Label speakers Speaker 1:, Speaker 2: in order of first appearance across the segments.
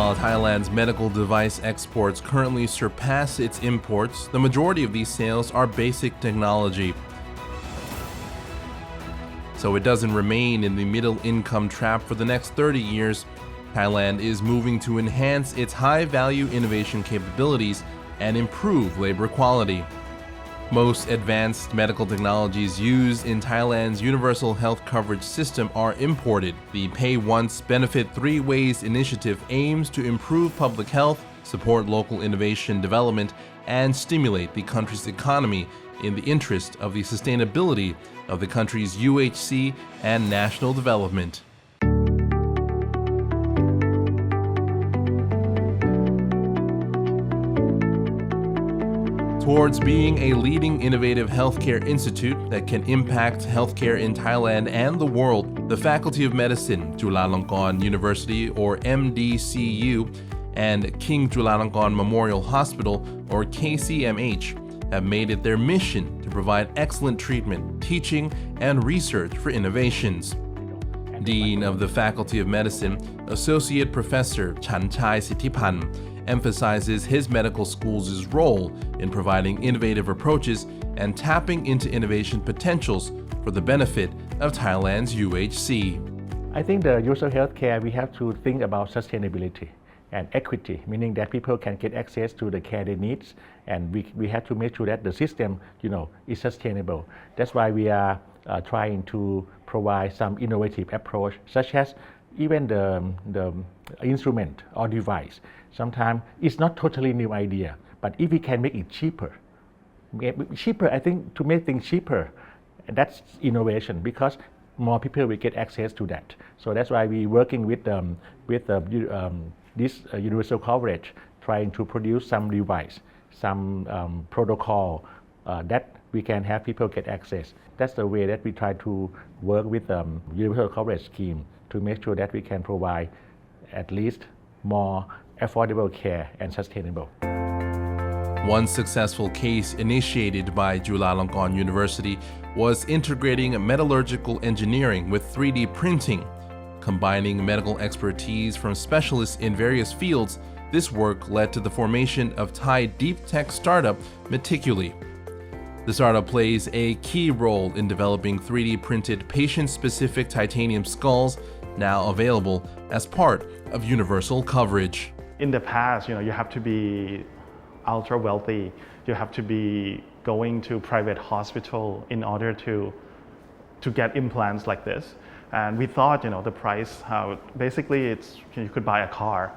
Speaker 1: While Thailand's medical device exports currently surpass its imports, the majority of these sales are basic technology. So it doesn't remain in the middle income trap for the next 30 years. Thailand is moving to enhance its high-value innovation capabilities and improve labor quality. Most advanced medical technologies used in Thailand's universal health coverage system are imported. The Pay Once, Benefit Three Ways initiative aims to improve public health, support local innovation development, and stimulate the country's economy in the interest of the sustainability of the country's UHC and national development. Towards being a leading innovative healthcare institute that can impact healthcare in Thailand and the world, the Faculty of Medicine, Chulalongkorn University or MDCU, and King Chulalongkorn Memorial Hospital or KCMH have made it their mission to provide excellent treatment, teaching, and research for innovations. Dean of the Faculty of Medicine, Associate Professor Chanchai Sithipan, emphasizes his medical school's role in providing innovative approaches and tapping into innovation potentials for the benefit of Thailand's UHC.
Speaker 2: I think the user healthcare, we have to think about sustainability and equity, meaning that people can get access to the care they need, and we have to make sure that the system, is sustainable. That's why we are trying to provide some innovative approach, such as even the instrument or device. Sometimes it's not totally new idea, but if we can make it cheaper, I think to make things cheaper, that's innovation, because more people will get access to that. So that's why we're working with this universal coverage, trying to produce some device, some protocol that we can have people get access. That's the way that we try to work with universal coverage scheme to make sure that we can provide at least more affordable care and sustainable.
Speaker 1: One successful case initiated by Chulalongkorn University was integrating metallurgical engineering with 3D printing. Combining medical expertise from specialists in various fields, this work led to the formation of Thai deep tech startup Meticulous. The startup plays a key role in developing 3D printed patient-specific titanium skulls, now available as part of universal coverage.
Speaker 3: In the past, you have to be ultra wealthy. You have to be going to private hospital in order to get implants like this. And we thought, the price, how basically you could buy a car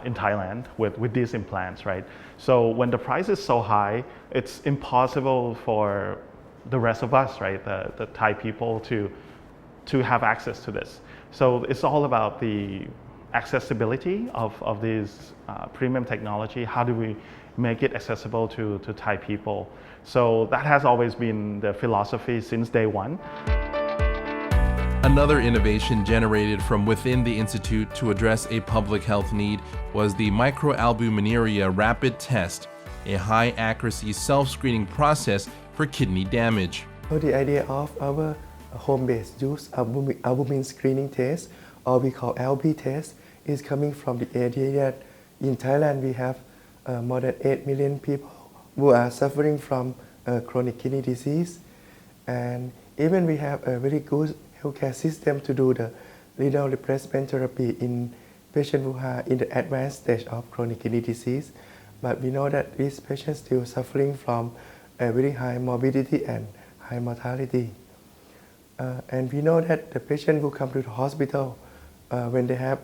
Speaker 3: in Thailand with these implants, right? So when the price is so high, it's impossible for the rest of us, right, the Thai people to have access to this. So it's all about the accessibility of this premium technology. How do we make it accessible to Thai people? So that has always been the philosophy since day one.
Speaker 1: Another innovation generated from within the institute to address a public health need was the microalbuminuria rapid test, a high-accuracy self-screening process for kidney damage.
Speaker 4: So the idea of our home-based use albumin screening test, or we call LB test, is coming from the idea that in Thailand we have more than 8 million people who are suffering from chronic kidney disease, and even we have a very good healthcare system to do the renal replacement therapy in patients who are in the advanced stage of chronic kidney disease. But we know that these patients still suffering from a very high morbidity and high mortality. And we know that the patient who come to the hospital when they have,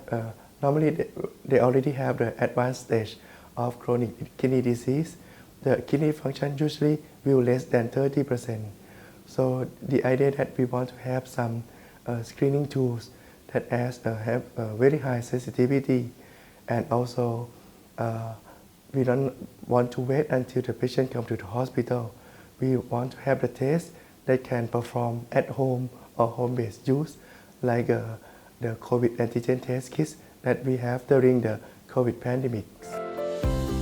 Speaker 4: normally they already have the advanced stage of chronic kidney disease. The kidney function usually will less than 30%. So the idea that we want to have some screening tools that have very high sensitivity, and also we don't want to wait until the patient comes to the hospital. We want to have the test that can perform at home or home-based use, like the COVID antigen test kits that we have during the COVID pandemic.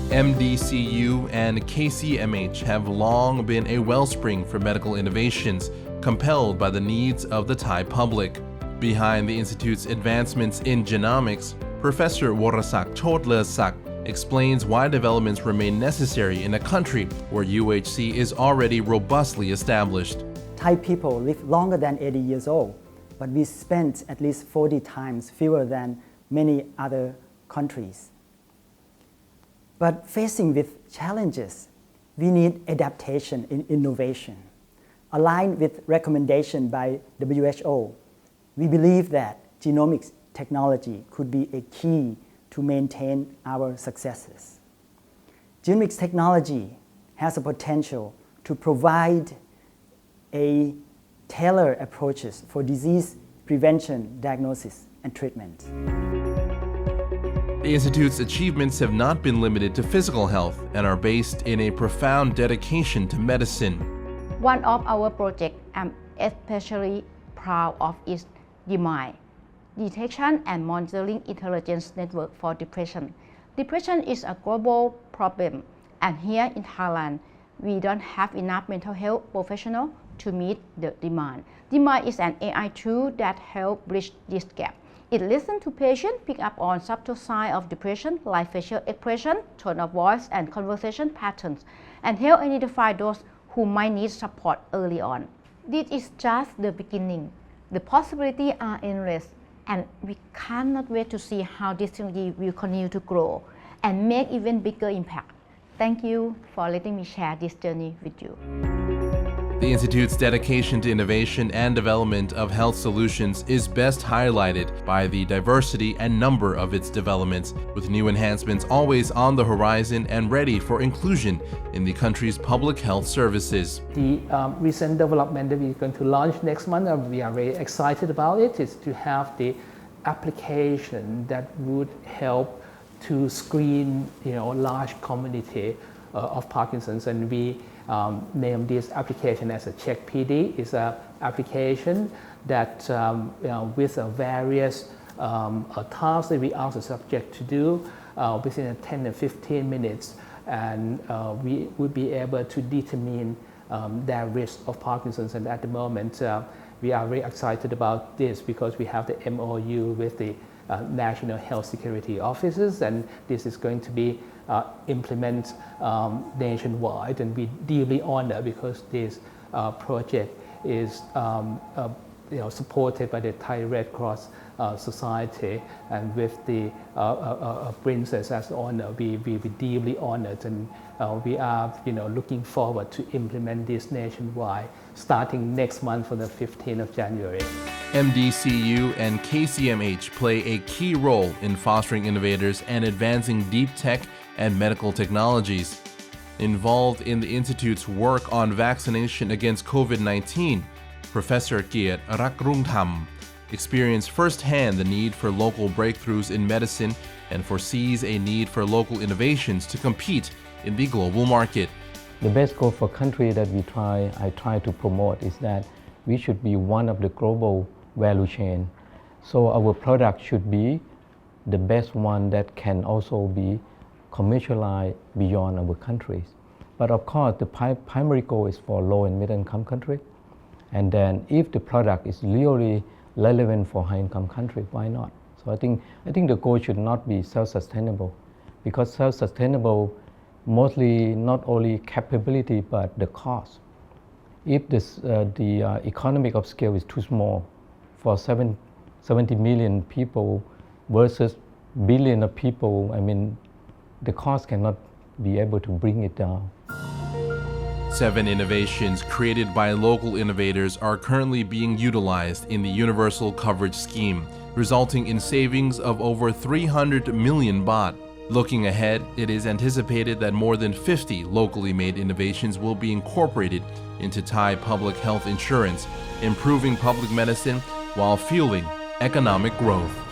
Speaker 1: MDCU and KCMH have long been a wellspring for medical innovations, compelled by the needs of the Thai public. Behind the Institute's advancements in genomics, Professor Warasak Chodlersak explains why developments remain necessary in a country where UHC is already robustly established.
Speaker 5: Thai people live longer than 80 years old, but we spend at least 40 times fewer than many other countries. But facing with challenges, we need adaptation and innovation. Aligned with recommendation by WHO, we believe that genomics technology could be a key to maintain our successes. Genomics technology has a potential to provide a tailored approaches for disease prevention, diagnosis, and treatment.
Speaker 1: The Institute's achievements have not been limited to physical health and are based in a profound dedication to medicine.
Speaker 6: One of our projects I'm especially proud of is DMI, Detection and Monitoring Intelligence Network for Depression. Depression is a global problem, and here in Thailand, we don't have enough mental health professionals to meet the demand. DMI is an AI tool that helps bridge this gap. It listens to patients, pick up on subtle signs of depression like facial expression, tone of voice, and conversation patterns, and help identify those who might need support early on. This is just the beginning. The possibilities are endless, and we cannot wait to see how this technology will continue to grow and make even bigger impact. Thank you for letting me share this journey with you.
Speaker 1: The Institute's dedication to innovation and development of health solutions is best highlighted by the diversity and number of its developments, with new enhancements always on the horizon and ready for inclusion in the country's public health services.
Speaker 7: The recent development that we're going to launch next month, we are very excited about it, is to have the application that would help to screen large community of Parkinson's, and we name this application as a Check PD. It's an application that with various tasks that we ask the subject to do within 10 and 15 minutes, and we would be able to determine their risk of Parkinson's. And at the moment, we are very excited about this because we have the MOU with the National Health Security Offices, and this is going to be implemented nationwide, and we deeply honored because this project is supported by the Thai Red Cross Society, and with the princess as honor, we deeply honored, and we are looking forward to implement this nationwide starting next month for the 15th of January.
Speaker 1: MDCU and KCMH play a key role in fostering innovators and advancing deep tech and medical technologies. Involved in the Institute's work on vaccination against COVID-19, Professor Kiet Rakrungtham experienced firsthand the need for local breakthroughs in medicine and foresees a need for local innovations to compete in the global market.
Speaker 8: The best goal for country that I try to promote is that we should be one of the global value chain. So our product should be the best one that can also be commercialized beyond our countries. But of course, the primary goal is for low and middle income country. And then if the product is really relevant for high income country, why not? So I think the goal should not be self-sustainable, because self-sustainable mostly not only capability but the cost. If the economic of scale is too small for 70 million people versus billion of people, the cost cannot be able to bring it down.
Speaker 1: 7 innovations created by local innovators are currently being utilized in the Universal Coverage Scheme, resulting in savings of over 300 million baht. Looking ahead, it is anticipated that more than 50 locally made innovations will be incorporated into Thai public health insurance, improving public medicine while fueling economic growth.